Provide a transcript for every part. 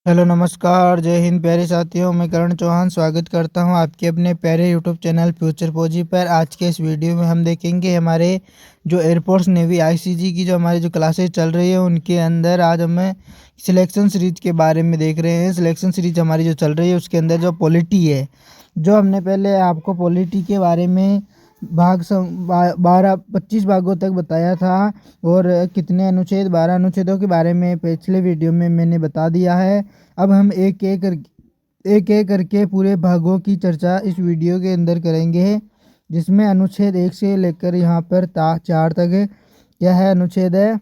Hello नमस्कार जय हिंद प्यारे साथियों। मैं करण चौहान स्वागत करता हूं आपके अपने प्यारे यूट्यूब चैनल फ्यूचर फौजी पर। आज के इस वीडियो में हम देखेंगे हमारे जो एयरफोर्स नेवी आईसीजी की जो हमारी जो क्लासेस चल रही है उनके अंदर आज हमें सिलेक्शन सीरीज के बारे में देख रहे हैं। सिलेक्शन सीरीज हमारी जो चल रही है उसके अंदर जो पॉलिटी है, जो हमने पहले आपको पॉलिटी के बारे में 12-25 भागों तक बताया था और कितने अनुच्छेद 12 अनुच्छेदों के बारे में पिछले वीडियो में मैंने बता दिया है। अब हम एक एक करके पूरे भागों की चर्चा इस वीडियो के अंदर करेंगे, जिसमें अनुच्छेद 1 से लेकर यहाँ पर 4 तक क्या है अनुच्छेद है।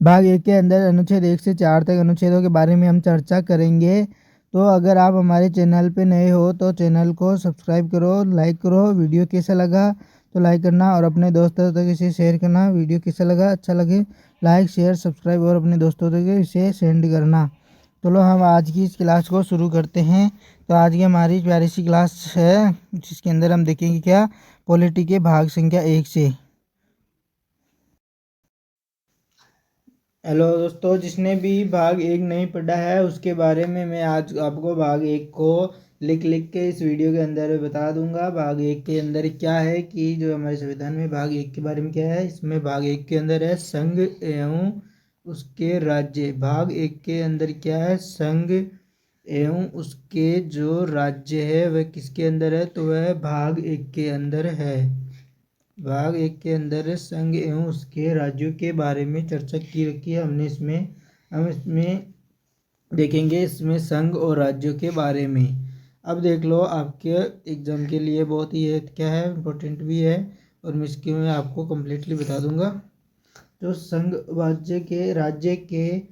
भाग 1 के अंदर अनुच्छेद 1 से 4 तक अनुच्छेदों के बारे में हम चर्चा करेंगे। तो अगर आप हमारे चैनल पे नए हो तो चैनल को सब्सक्राइब करो, लाइक करो। वीडियो कैसा लगा तो लाइक करना और अपने दोस्तों तक इसे शेयर करना। वीडियो कैसा लगा, अच्छा लगे लाइक शेयर सब्सक्राइब और अपने दोस्तों तक इसे सेंड करना। चलो हम आज की इस क्लास को शुरू करते हैं। तो आज की हमारी प्यारी सी क्लास है जिसके अंदर हम देखेंगे क्या पॉलिटी के भाग संख्या 1 से। हेलो दोस्तों, जिसने भी भाग 1 नहीं पढ़ा है उसके बारे में मैं आज आपको भाग 1 को लिख के इस वीडियो के अंदर बता दूंगा। भाग 1 के अंदर क्या है कि जो हमारे संविधान में भाग 1 के बारे में क्या है, इसमें भाग 1 के अंदर है संघ एवं उसके राज्य। भाग 1 के अंदर क्या है, संघ एवं उसके जो राज्य है वह किसके अंदर है, तो वह भाग 1 के अंदर है। भाग 1 के अंदर संघ एवं उसके राज्यों के बारे में चर्चा की रखी है हमने। हम इसमें देखेंगे इसमें संघ और राज्यों के बारे में। अब देख लो, आपके एग्जाम के लिए बहुत ही है क्या है इम्पोर्टेंट भी है और मैं आपको कम्प्लीटली बता दूंगा। तो राज्य के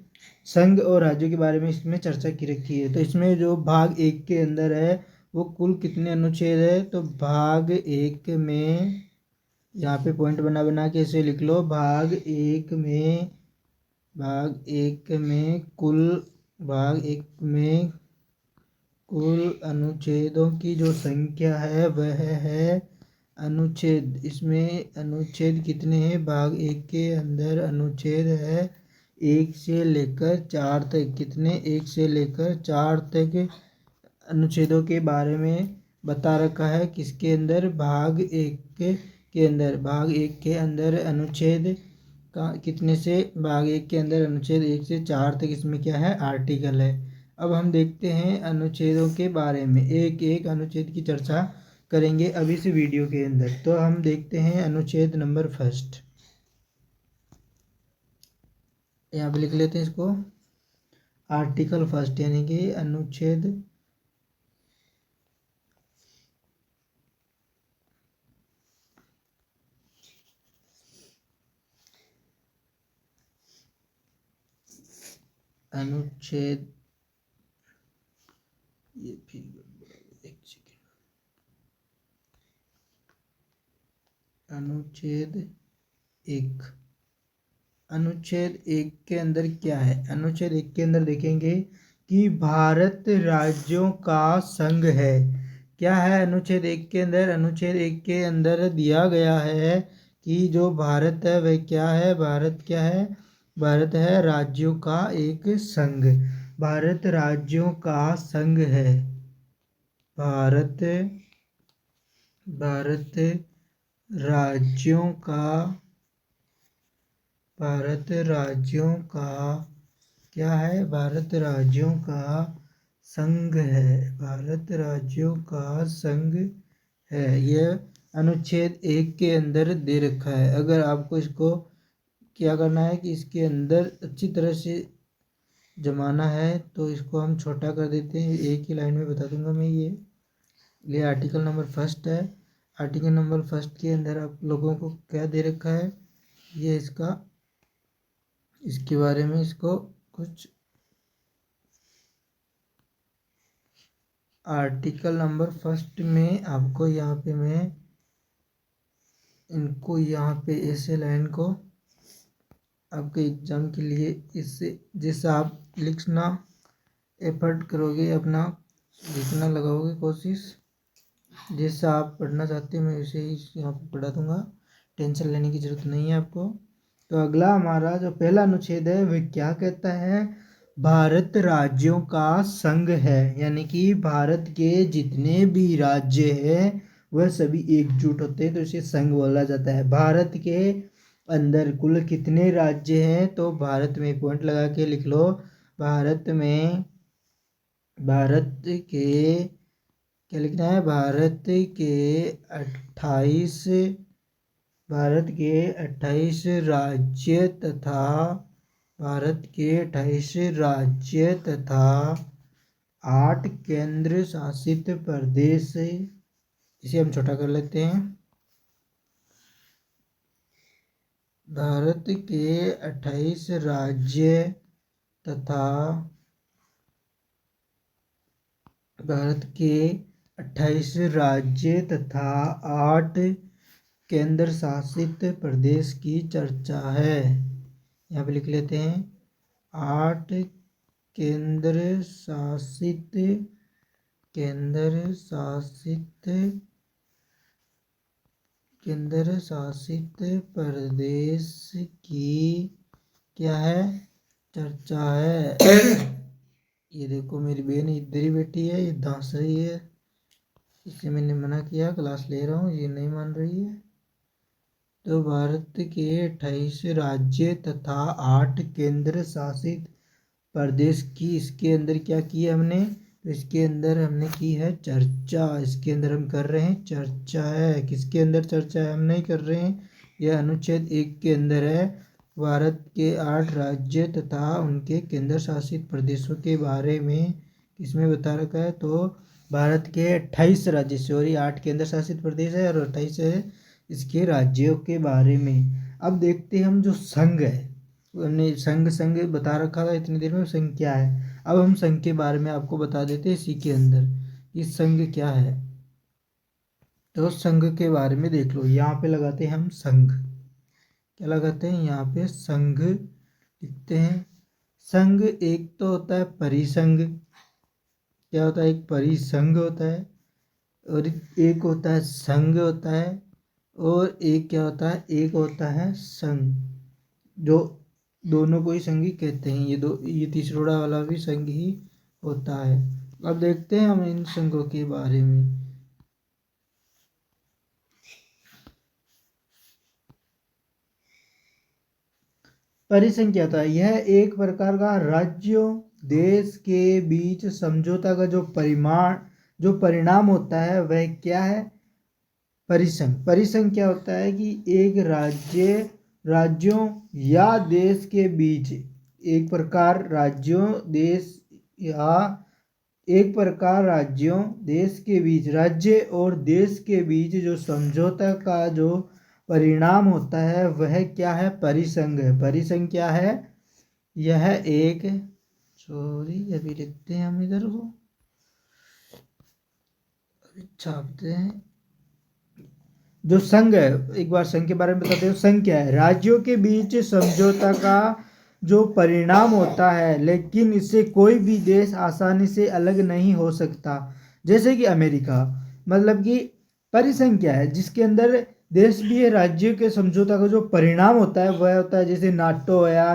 संघ और राज्यों के बारे में इसमें चर्चा की रखी है। तो इसमें जो भाग 1 के अंदर है वो कुल कितने अनुच्छेद है, तो भाग 1 में यहाँ पे पॉइंट बना बना के इसे लिख लो। भाग एक में कुल अनुच्छेदों की जो संख्या है वह है अनुच्छेद। इसमें अनुच्छेद कितने हैं, भाग 1 के अंदर अनुच्छेद है 1 से लेकर 4 तक। कितने, 1 से लेकर 4 तक अनुच्छेदों के बारे में बता रखा है। किसके अंदर, भाग 1 के अंदर। भाग 1 के अंदर अनुच्छेद का कितने से, भाग 1 के अंदर अनुच्छेद 1 से 4 तक इसमें क्या है, आर्टिकल है। अब हम देखते हैं अनुच्छेदों के बारे में, एक एक अनुच्छेद की चर्चा करेंगे अभी इस वीडियो के अंदर। तो हम देखते हैं अनुच्छेद नंबर फर्स्ट, यहाँ पे लिख लेते हैं इसको आर्टिकल फर्स्ट, यानी कि अनुच्छेद अनुच्छेद ये फिर एक सेकेंड, अनुच्छेद 1। अनुच्छेद 1 के अंदर क्या है, अनुच्छेद 1 के अंदर देखेंगे कि भारत राज्यों का संघ है। क्या है अनुच्छेद 1 के अंदर, अनुच्छेद 1 के अंदर दिया गया है कि जो भारत है वह क्या है, भारत क्या है, भारत है राज्यों का एक संघ। भारत राज्यों का संघ है। भारत भारत राज्यों का भारत राज्यों का क्या है, भारत राज्यों का संघ है। भारत राज्यों का संघ है, यह अनुच्छेद 1 के अंदर दे रखा है। अगर आपको इसको क्या करना है कि इसके अंदर अच्छी तरह से जमाना है तो इसको हम छोटा कर देते हैं। एक ही लाइन में बता दूंगा मैं। ये आर्टिकल नंबर फर्स्ट है। आर्टिकल नंबर फर्स्ट के अंदर आप लोगों को क्या दे रखा है, ये इसके बारे में इसको कुछ आर्टिकल नंबर फर्स्ट में आपको यहाँ पे मैं इनको यहाँ पे ऐसे लाइन को आपके एग्जाम के लिए इससे जैसा आप लिखना एफर्ट करोगे, अपना लिखना लगाओगे कोशिश, जैसा आप पढ़ना चाहते हैं मैं वैसे ही यहाँ पे पढ़ा दूंगा। टेंशन लेने की ज़रूरत नहीं है आपको। तो अगला हमारा जो पहला अनुच्छेद है वह क्या कहता है, भारत राज्यों का संघ है, यानी कि भारत के जितने भी राज्य हैं वह सभी एकजुट होते हैं, तो इसे संघ बोला जाता है। भारत के अंदर कुल कितने राज्य हैं, तो भारत में पॉइंट लगा के लिख लो। भारत में, भारत के क्या लिखना है, भारत के 28, भारत के 28 राज्य तथा भारत के 28 राज्य तथा 8 केंद्र शासित प्रदेश, इसे हम छोटा कर लेते हैं। भारत के 28 राज्य तथा भारत के 28 राज्य तथा 8 केंद्र शासित प्रदेश की चर्चा है। यहाँ पे लिख लेते हैं 8 केंद्र शासित प्रदेश की क्या है, चर्चा है। ये देखो मेरी बहन इधर ही बैठी है, ये दांस रही है, इसे मैंने मना किया, क्लास ले रहा हूँ, ये नहीं मान रही है। तो भारत के 28 राज्य तथा 8 केंद्र शासित प्रदेश की, इसके अंदर क्या किया हमने, तो इसके अंदर हमने की है चर्चा। इसके अंदर हम कर रहे हैं चर्चा है। किसके अंदर चर्चा है, हम नहीं कर रहे हैं, यह अनुच्छेद 1 के अंदर है। भारत के 8 राज्य तथा उनके केंद्र शासित प्रदेशों के बारे में किसमें बता रखा है, तो भारत के 28 राज्य, सॉरी 8 केंद्र शासित प्रदेश है और 28 है इसके राज्यों के बारे में। अब देखते हैं हम जो संघ है, हमने संघ बता रखा था इतनी देर में, संघ क्या है। अब हम संघ के बारे में आपको बता देते हैं इसी के अंदर, ये संघ क्या है। तो संघ के बारे में देख लो, यहाँ पे लगाते हैं हम संघ, क्या लगाते हैं, यहाँ पे संघ लिखते हैं। संघ एक तो होता है परिसंघ, क्या होता है, एक परिसंघ होता है, और एक होता है संघ होता है, और एक क्या होता है, एक होता है संघ, जो दोनों को ही संघ ही कहते हैं। ये तीसरोड़ा वाला भी संघ ही होता है। अब देखते हैं हम इन संघों के बारे में। परिसंघ क्या होता है, यह एक प्रकार का राज्यों देश के बीच समझौता का जो परिणाम होता है वह क्या है, परिसंघ। परिसंघ क्या होता है कि एक राज्यों या देश के बीच, एक प्रकार राज्यों देश के बीच, राज्य और देश के बीच जो समझौता का जो परिणाम होता है वह क्या है, परिसंघ है। परिसंघ क्या है, यह एक, सॉरी अभी लिखते हैं हम इधर को, अभी छापते हैं। जो संघ है, एक बार संघ के बारे में बताते हो। संघ क्या है, राज्यों के बीच समझौता का जो परिणाम होता है, लेकिन इससे कोई भी देश आसानी से अलग नहीं हो सकता, जैसे कि अमेरिका। मतलब कि परिसंघ क्या है, जिसके अंदर देश भी है, राज्यों के समझौता का जो परिणाम होता है वह होता है, जैसे नाटो हो गया,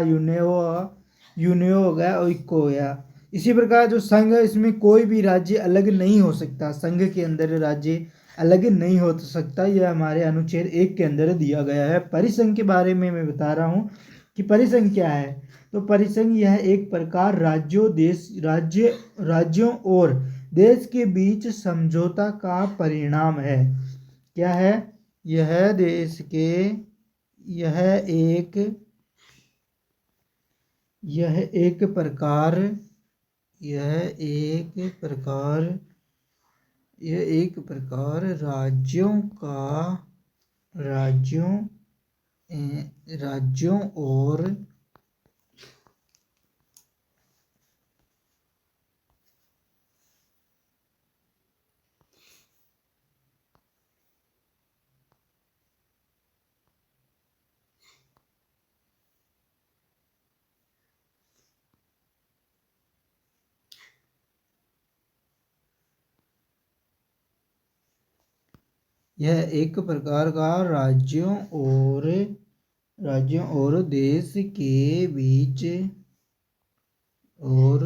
यूनियो हो गया और इको हो गया। इसी प्रकार जो संघ है इसमें कोई भी राज्य अलग नहीं हो सकता, संघ के अंदर राज्य अलग नहीं हो सकता, यह हमारे अनुच्छेद 1 के अंदर दिया गया है। परिसंघ के बारे में मैं बता रहा हूँ कि परिसंघ क्या है। तो परिसंघ यह एक प्रकार राज्यों और देश के बीच समझौता का परिणाम है। क्या है, यह देश के, यह एक प्रकार राज्यों और यह एक प्रकार का राज्यों और देश के बीच और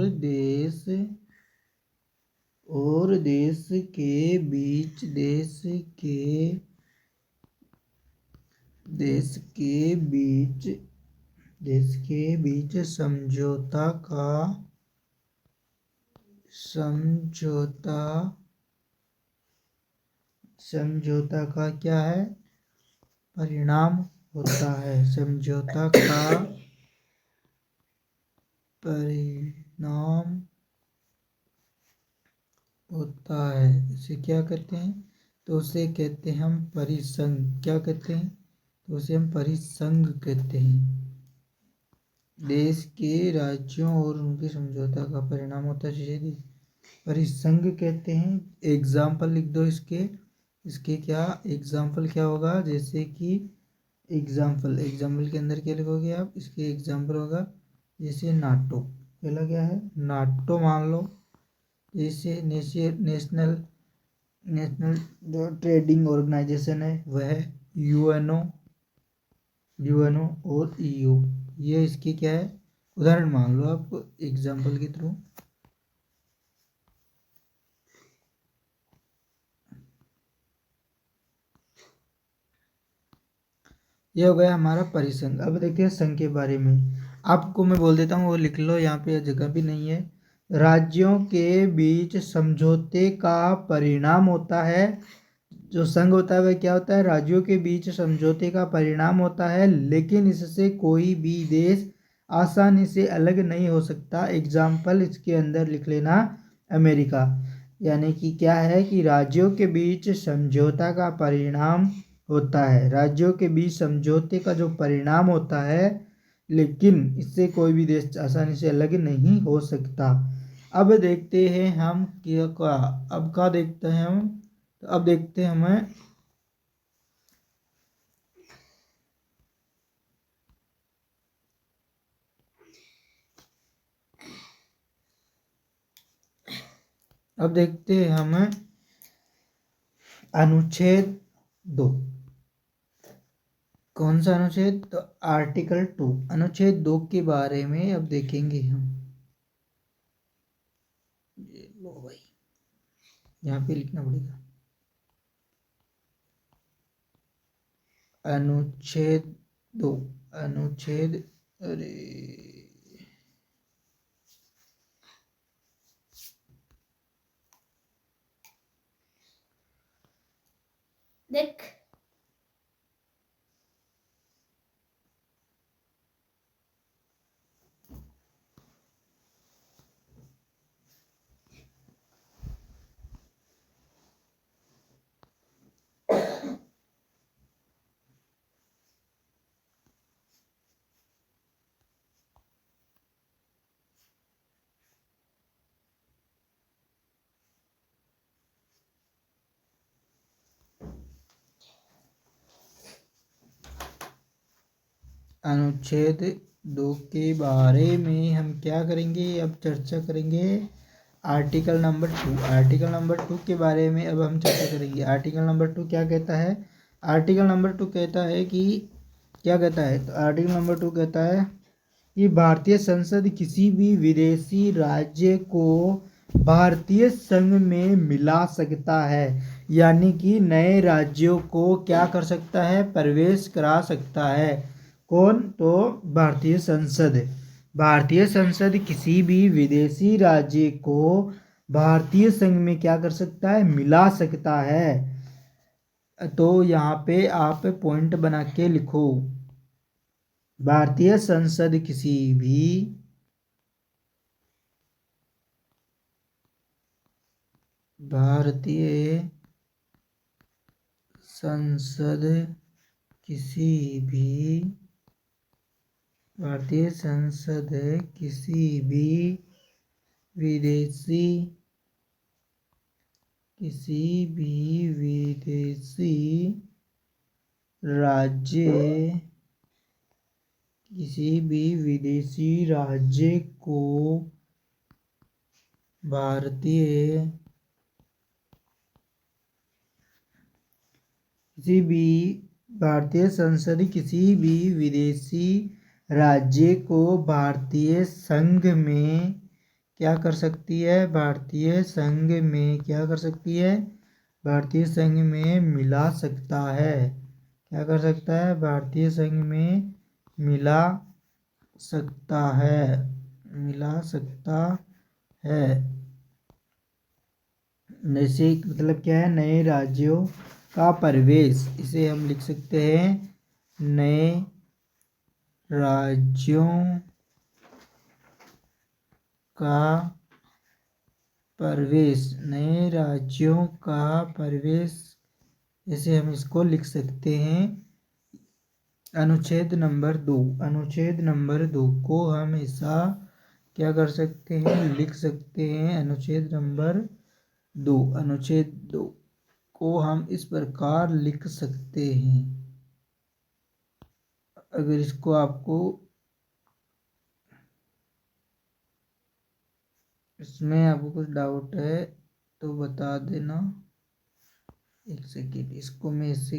देश के बीच समझौता का क्या है, परिणाम होता है। समझौता का परिणाम होता है। इसे क्या कहते हैं, तो उसे कहते हैं हम परिसंघ। क्या कहते हैं, तो उसे हम परिसंघ कहते हैं। देश के राज्यों और उनके समझौता का परिणाम होता है, परिसंघ कहते हैं। एग्जाम्पल लिख दो इसके क्या एग्जाम्पल क्या होगा, जैसे कि एग्जाम्पल के अंदर क्या लिखोगे आप, इसके एग्जाम्पल होगा जैसे नाटो। पहला क्या है, नाटो मान लो। जैसे नेशनल जो ट्रेडिंग ऑर्गेनाइजेशन है वह यूएनओ और ईयू, ये इसकी क्या है, उदाहरण मान लो आप एग्जाम्पल के थ्रू। ये हो गया हमारा परिसंघ। अब देखते हैं संघ के बारे में। आपको मैं बोल देता हूँ, वो लिख लो, यहाँ पे जगह भी नहीं है। राज्यों के बीच समझौते का परिणाम होता है, जो संघ होता है वह क्या होता है, राज्यों के बीच समझौते का परिणाम होता है, लेकिन इससे कोई भी देश आसानी से अलग नहीं हो सकता। एग्जाम्पल इसके अंदर लिख लेना, अमेरिका। यानी कि क्या है कि राज्यों के बीच समझौता का परिणाम होता है, राज्यों के बीच समझौते का जो परिणाम होता है, लेकिन इससे कोई भी देश आसानी से अलग नहीं हो सकता। अब देखते हैं हम क्या, अब क्या देखते हैं हम, तो अब देखते हैं हमें अब देखते हैं हमें अनुच्छेद 2। कौन सा अनुच्छेद, तो आर्टिकल 2, अनुच्छेद 2 के बारे में अब देखेंगे हम। लो भाई, यहाँ पे लिखना पड़ेगा अनुच्छेद 2। अनुच्छेद, अरे देख, अनुच्छेद 2 के बारे में हम क्या करेंगे, अब चर्चा करेंगे। आर्टिकल नंबर 2, आर्टिकल नंबर 2 के बारे में अब हम चर्चा करेंगे। आर्टिकल नंबर 2 क्या कहता है, आर्टिकल नंबर 2 कहता है कि क्या कहता है, तो आर्टिकल नंबर 2 कहता है कि भारतीय संसद किसी भी विदेशी राज्य को भारतीय संघ में मिला सकता है। यानी कि नए राज्यों को क्या कर सकता है, प्रवेश करा सकता है। कौन, तो भारतीय संसद किसी भी विदेशी राज्य को भारतीय संघ में क्या कर सकता है, मिला सकता है। तो यहाँ पे आप पॉइंट बना के लिखो, भारतीय संसद किसी भी भारतीय संसद किसी भी विदेशी राज्य को भारतीय संसद किसी भी विदेशी राज्य को भारतीय संघ में क्या कर सकती है, भारतीय संघ में क्या कर सकती है, भारतीय संघ में मिला सकता है। क्या कर सकता है, भारतीय संघ में मिला सकता है, मिला सकता है। जैसे मतलब क्या है, नए राज्यों का प्रवेश, इसे हम लिख सकते हैं नए राज्यों का प्रवेश, नए राज्यों का प्रवेश, इसे हम इसको लिख सकते हैं अनुच्छेद नंबर 2। अनुच्छेद नंबर 2 को हम ऐसा क्या कर सकते हैं, लिख सकते हैं अनुच्छेद नंबर 2। अनुच्छेद 2 को हम इस प्रकार लिख सकते हैं। अगर इसको आपको इसमें आपको कुछ डाउट है तो बता देना। एक सेकेंड, इसको मैं इसे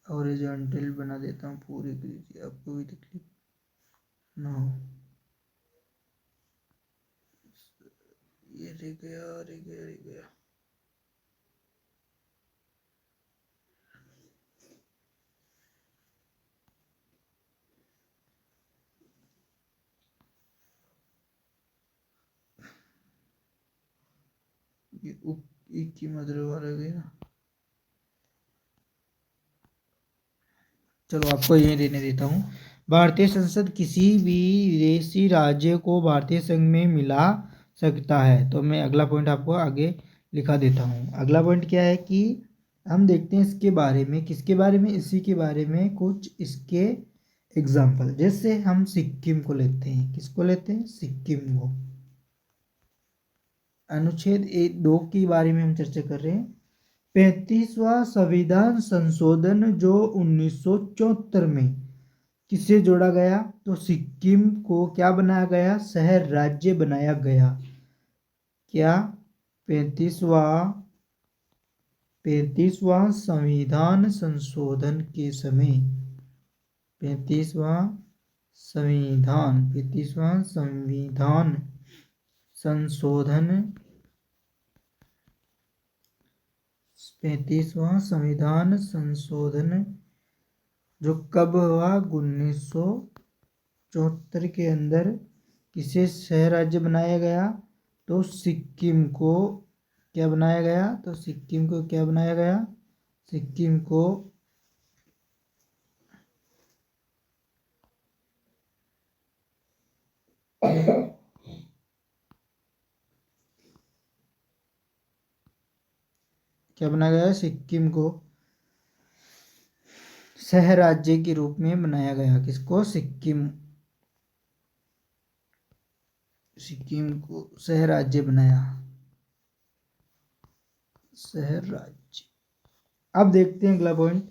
हॉरिजॉन्टल बना देता हूँ पूरी कीजिए, आपको भी तकलीफ ना हो। ये रह गया, रह गया, रह गया। ये एक की मतलब रह गया। चलो आपको ये देने देता हूँ। भारतीय संसद किसी भी विदेशी राज्य को भारतीय संघ में मिला सकता है। तो मैं अगला पॉइंट आपको आगे लिखा देता हूँ। अगला पॉइंट क्या है कि हम देखते हैं इसके बारे में, किसके बारे में, इसी के बारे में कुछ इसके एग्जाम्पल। जैसे हम सिक्किम को लेते हैं, किसको लेते हैं, सिक्किम को। अनुच्छेद 2 के बारे में हम चर्चा कर रहे हैं। 35वां संविधान संशोधन जो 1974 में किससे जोड़ा गया, तो सिक्किम को क्या बनाया गया, शहर राज्य बनाया गया। क्या, 35वां संविधान संशोधन के समय, 35वां संविधान संशोधन, 35वां संविधान संशोधन जो कब हुआ, 1974 के अंदर किसे शहर राज्य बनाया गया, तो सिक्किम को क्या बनाया गया, तो सिक्किम को क्या बनाया गया, सिक्किम को क्या बनाया गया, सिक्किम को शहर राज्य के रूप में बनाया गया। किसको, सिक्किम को शहर राज्य बनाया, शहर राज्य। अब देखते हैं अगला पॉइंट।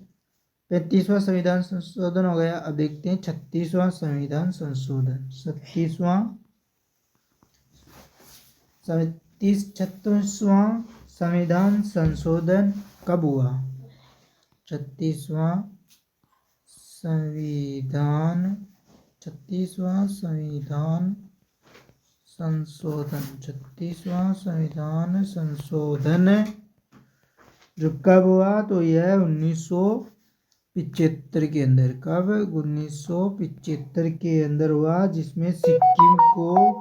35वां संविधान संशोधन हो गया। अब देखते हैं 36वां संविधान संशोधन। 36वां संविधान संशोधन कब हुआ, 36वां संविधान संशोधन, 36वां संविधान संशोधन जो कब हुआ, तो यह 1975 के अंदर। कब, 1975 के अंदर हुआ, जिसमें सिक्किम को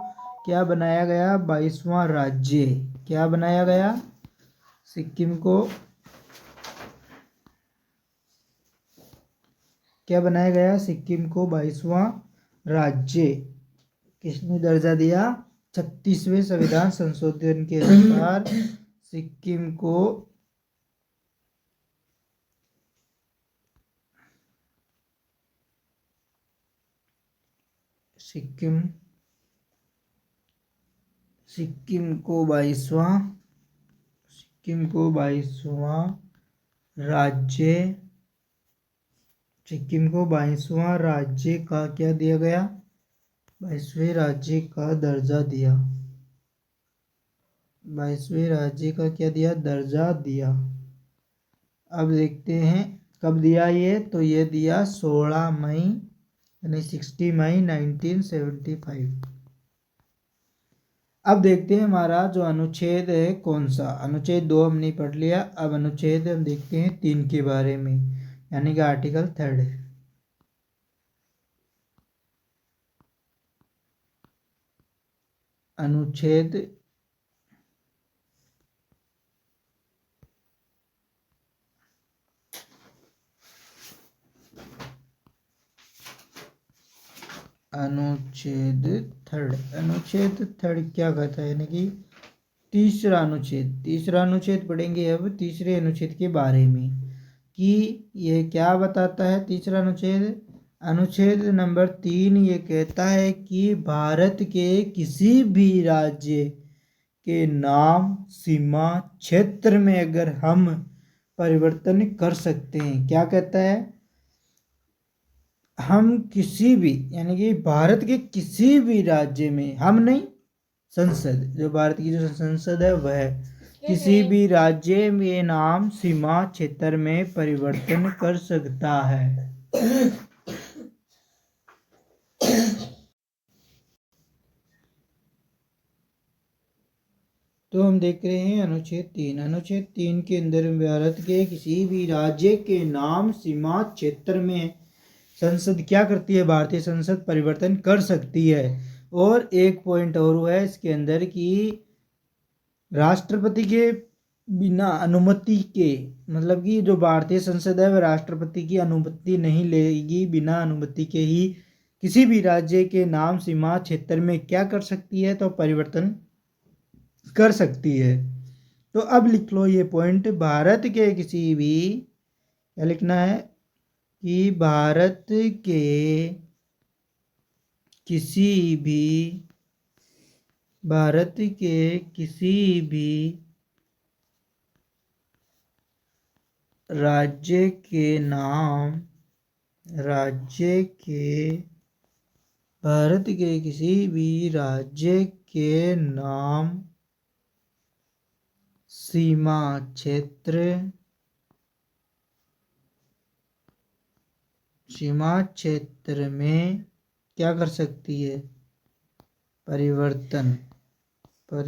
क्या बनाया गया, 22वां राज्य। क्या बनाया गया, सिक्किम को क्या बनाया गया, सिक्किम को 22वां राज्य किसने दर्जा दिया, 36वें संविधान संशोधन के अनुसार सिक्किम को सिक्किम को 22वां राज्य, सिक्किम को 22वां राज्य का क्या दिया गया, 22वें राज्य का दर्जा दिया, 22वें राज्य का क्या दिया, दर्जा दिया। अब देखते हैं कब दिया ये, तो ये दिया 16 मई यानी 60 मई 1975। अब देखते हैं हमारा जो अनुच्छेद है कौन सा। अनुच्छेद 2 हमने पढ़ लिया। अब अनुच्छेद हम देखते हैं 3 के बारे में, यानी कि आर्टिकल 3। अनुच्छेद अनुच्छेद 3। अनुच्छेद 3 क्या कहता है, यानी कि तीसरा अनुच्छेद पढ़ेंगे अब तीसरे अनुच्छेद के बारे में कि ये क्या बताता है। तीसरा अनुच्छेद, अनुच्छेद नंबर 3 ये कहता है कि भारत के किसी भी राज्य के नाम, सीमा, क्षेत्र में अगर हम परिवर्तन कर सकते हैं। क्या कहता है, हम किसी भी, यानी कि भारत के किसी भी राज्य में, हम नहीं, संसद, जो भारत की जो संसद है वह किसी भी राज्य में नाम, सीमा, क्षेत्र में परिवर्तन कर सकता है। तो हम देख रहे हैं अनुच्छेद 3। अनुच्छेद 3 के अंदर भारत के किसी भी राज्य के नाम, सीमा, क्षेत्र में संसद क्या करती है, भारतीय संसद परिवर्तन कर सकती है। और एक पॉइंट और हुआ है इसके अंदर कि राष्ट्रपति के बिना अनुमति के, मतलब कि जो भारतीय संसद है वह राष्ट्रपति की अनुमति नहीं लेगी, बिना अनुमति के ही किसी भी राज्य के नाम, सीमा, क्षेत्र में क्या कर सकती है, तो परिवर्तन कर सकती है। तो अब लिख लो ये पॉइंट, भारत के किसी भी, क्या लिखना है कि भारत के किसी भी, भारत के किसी भी राज्य के नाम, राज्य के, भारत के किसी भी राज्य के नाम, सीमा, क्षेत्र, सीमा क्षेत्र में क्या कर सकती है, परिवर्तन कर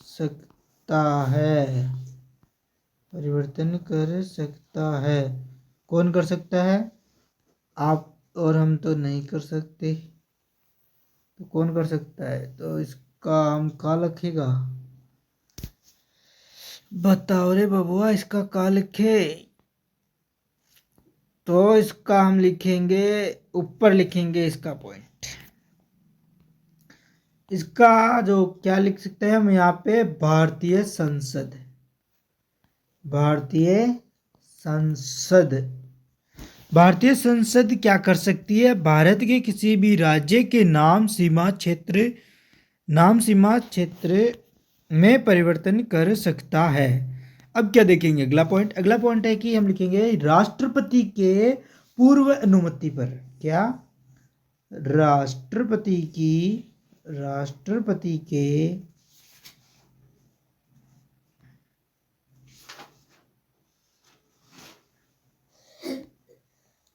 सकता है। परिवर्तन कर सकता है। कौन कर सकता है, आप और हम तो नहीं कर सकते, तो कौन कर सकता है, तो इसका हम क्या लिखेगा, बताओ रे बबुआ, इसका क्या लिखे। तो इसका हम लिखेंगे, ऊपर लिखेंगे इसका पॉइंट, इसका जो क्या लिख सकते हैं हम यहाँ पे, भारतीय संसद, भारतीय संसद, भारतीय संसद क्या कर सकती है, भारत के किसी भी राज्य के नाम, सीमा, क्षेत्र, नाम, सीमा, क्षेत्र में परिवर्तन कर सकता है। अब क्या देखेंगे, अगला पॉइंट, अगला पॉइंट है कि हम लिखेंगे राष्ट्रपति के पूर्व अनुमति पर। क्या, राष्ट्रपति के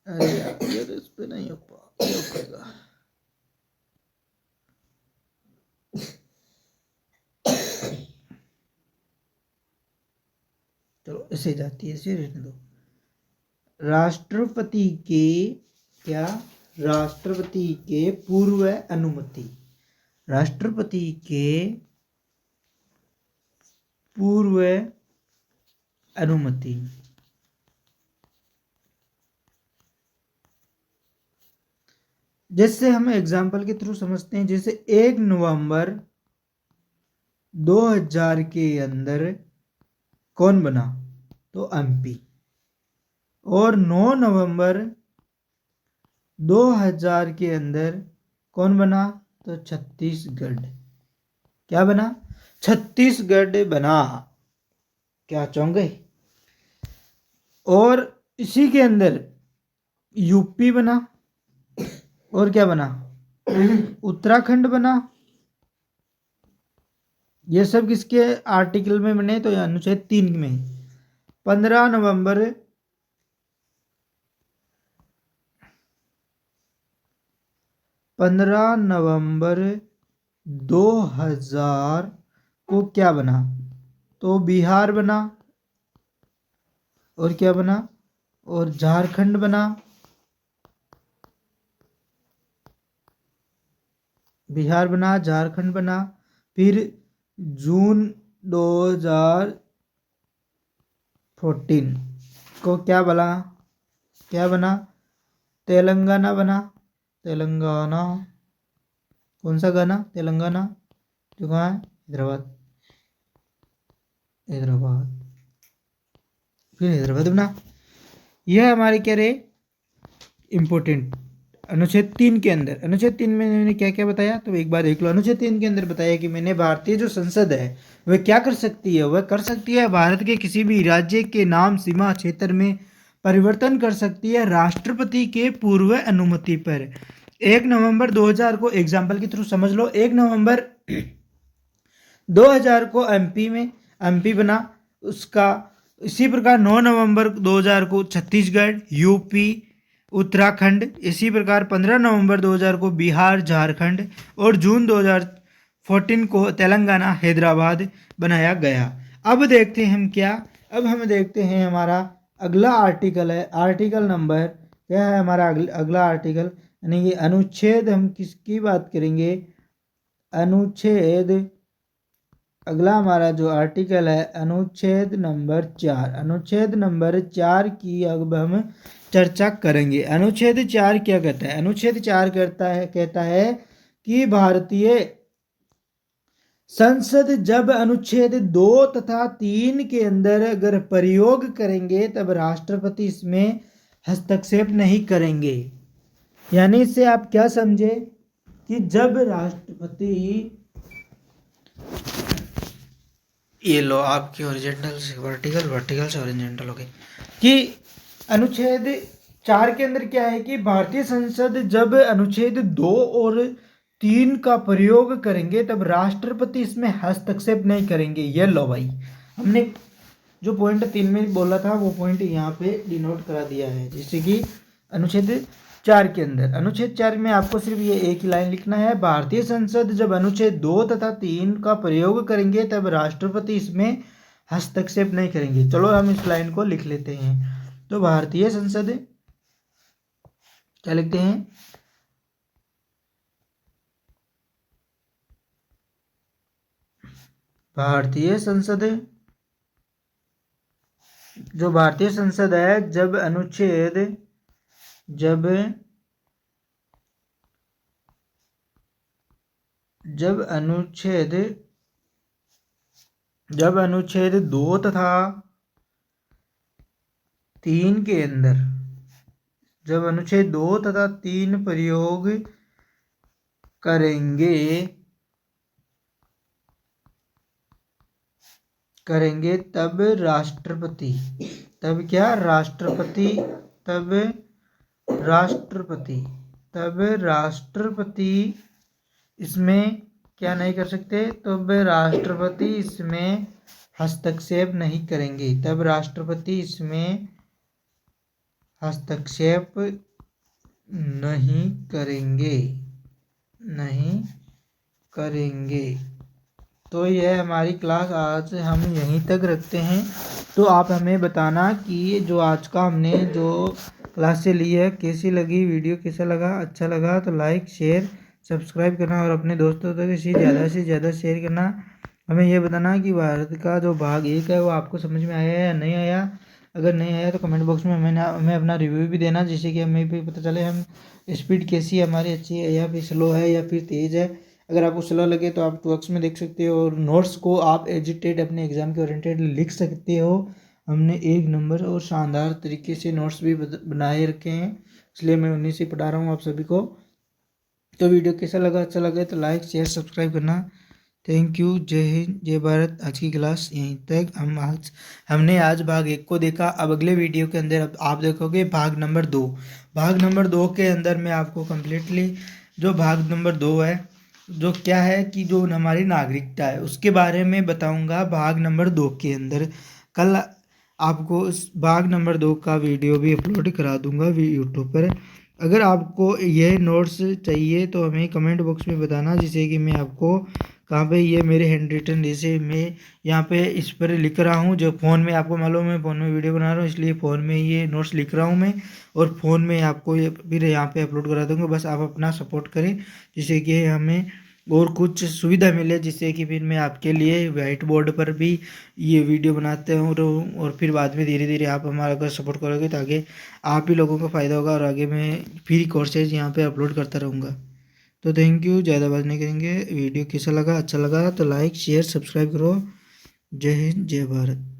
अरे यार इस पे नहीं हो पाएगा। चलो इसे जाती है, इसे रहने दो। राष्ट्रपति के, क्या, राष्ट्रपति के पूर्व अनुमति, राष्ट्रपति के पूर्व अनुमति, जैसे हम एग्जाम्पल के थ्रू समझते हैं, जैसे 1 नवंबर 2000 के अंदर कौन बना, तो एमपी, और 9 नवंबर 2000 के अंदर कौन बना, तो छत्तीसगढ़। क्या बना, छत्तीसगढ़ बना। क्या चाहोगे, और इसी के अंदर यूपी बना, और क्या बना, उत्तराखंड बना। ये सब किसके आर्टिकल में बने, तो अनुच्छेद 3 में। 15 नवंबर 15 नवंबर 2000 को क्या बना? तो बिहार बना, और क्या बना? और झारखंड बना, बिहार बना, झारखंड बना। फिर जून 2014 को क्या बना? तेलंगाना बना। तेलंगाना, कौन सा गाना? तेलंगाना जो कहाँ है? हैदराबाद। फिर हैदराबाद बना। यह हमारे क्या रहे इम्पोर्टेंट अनुच्छेद 3 के अंदर। अनुच्छेद 3 में मैंने क्या क्या बताया, तो एक बार देख लो। अनुच्छेद 3 के अंदर बताया कि मैंने भारतीय जो संसद है वह क्या कर सकती है? वह कर सकती है भारत के किसी भी राज्य के नाम, सीमा, क्षेत्र में परिवर्तन कर सकती है राष्ट्रपति के पूर्व अनुमति पर। 1 नवंबर 2000 को एग्जाम्पल के थ्रू समझ लो। 1 नवंबर 2000 को एमपी बना उसका। इसी प्रकार 9 नवंबर 2000 को छत्तीसगढ़, यूपी, उत्तराखंड। इसी प्रकार 15 नवंबर 2000 को बिहार, झारखंड, और जून 2014 को तेलंगाना, हैदराबाद बनाया गया। अब देखते हैं हम क्या, अब हम देखते हैं हमारा अगला आर्टिकल है। आर्टिकल नंबर क्या है हमारा अगला आर्टिकल, यानी कि अनुच्छेद। हम किसकी बात करेंगे? अनुच्छेद, अगला हमारा जो आर्टिकल है अनुच्छेद नंबर 4। अनुच्छेद नंबर 4 की अब हम चर्चा करेंगे। अनुच्छेद 4 क्या कहता है? अनुच्छेद 4 कहता है कि भारतीय संसद जब अनुच्छेद 2 तथा 3 के अंदर अगर प्रयोग करेंगे तब राष्ट्रपति इसमें हस्तक्षेप नहीं करेंगे। यानी इससे आप क्या समझे कि जब राष्ट्रपति, ये लो आपकी ओरिजेंटल से वर्टिकल, वर्टिकल से ओरिजेंटल हो गई, कि अनुच्छेद 4 के अंदर क्या है कि भारतीय संसद जब अनुच्छेद 2 और 3 का प्रयोग करेंगे तब राष्ट्रपति इसमें हस्तक्षेप नहीं करेंगे। ये लो भाई, हमने जो पॉइंट 3 में बोला था वो पॉइंट यहाँ पे डिनोट करा दिया है। जैसे कि अनुच्छेद 4 के अंदर, अनुच्छेद 4 में आपको सिर्फ ये एक ही लाइन लिखना है, भारतीय संसद जब अनुच्छेद 2 तथा 3 का प्रयोग करेंगे तब राष्ट्रपति इसमें हस्तक्षेप नहीं करेंगे। चलो हम इस लाइन को लिख लेते हैं। तो भारतीय संसद क्या लिखते हैं? भारतीय संसद, जो भारतीय संसद है जब अनुच्छेद 2 तथा 3 के अंदर, जब अनुच्छेद 2 तथा 3 प्रयोग करेंगे तब राष्ट्रपति, तब क्या? राष्ट्रपति इसमें क्या नहीं कर सकते? तब राष्ट्रपति इसमें हस्तक्षेप नहीं करेंगे। तब राष्ट्रपति इसमें हस्तक्षेप नहीं करेंगे। तो यह हमारी क्लास आज हम यहीं तक रखते हैं। तो आप हमें बताना कि जो आज का हमने जो क्लास से ली है कैसी लगी, वीडियो कैसा लगा। अच्छा लगा तो लाइक, शेयर, सब्सक्राइब करना और अपने दोस्तों तक इसे ज़्यादा से ज़्यादा शेयर करना। हमें यह बताना कि भारत का जो भाग 1 है वो आपको समझ में आया है या नहीं आया। अगर नहीं आया तो कमेंट बॉक्स में हमें अपना रिव्यू भी देना, जिससे कि हमें भी पता चले हम स्पीड कैसी है हमारी, अच्छी है या फिर स्लो है या फिर तेज़ है। अगर आपको स्लो लगे तो आप 2x में देख सकते हो, और नोट्स को आप एजिटेड अपने एग्जाम के ओरिएंटेड लिख सकते हो। हमने 1 नंबर और शानदार तरीके से नोट्स भी बनाए रखे हैं, इसलिए मैं उन्हीं से पढ़ा रहा हूँ आप सभी को। तो वीडियो कैसा लगा? अच्छा लगे तो लाइक, शेयर, सब्सक्राइब करना। Thank you. जय हिंद, जय भारत। आज की क्लास यहीं तक। हमने आज भाग 1 को देखा। अब अगले वीडियो के अंदर आप देखोगे भाग नंबर 2। भाग नंबर 2 के अंदर मैं आपको कम्प्लीटली जो भाग नंबर 2 है, जो क्या है कि जो हमारी नागरिकता है उसके बारे में बताऊंगा भाग नंबर 2 के अंदर। कल आपको इस भाग नंबर 2 का वीडियो भी अपलोड करा दूंगा यूट्यूब पर। अगर आपको ये नोट्स चाहिए तो हमें कमेंट बॉक्स में बताना, जिससे कि मैं आपको कहाँ पे ये मेरे हैंड रिटन, जैसे मैं यहाँ पे इस पर लिख रहा हूँ, जो फ़ोन में आपको मालूम है फ़ोन में वीडियो बना रहा हूँ, इसलिए फ़ोन में ये नोट्स लिख रहा हूँ मैं, और फ़ोन में आपको ये फिर यहाँ पे अपलोड करा दूँगा। बस आप अपना सपोर्ट करें, जिससे कि हमें और कुछ सुविधा मिले, जिससे कि फिर मैं आपके लिए वाइट बोर्ड पर भी ये वीडियो बनाते हूँ और फिर बाद में धीरे धीरे आप हमारा अगर सपोर्ट करोगे तो आगे आप ही लोगों को फ़ायदा होगा, और आगे मैं फ्री कोर्सेज यहाँ पे अपलोड करता रहूँगा। तो थैंक यू, ज़्यादा बात नहीं करेंगे। वीडियो कैसा लगा, अच्छा लगा तो लाइक शेयर सब्सक्राइब करो। जय हिंद, जय भारत।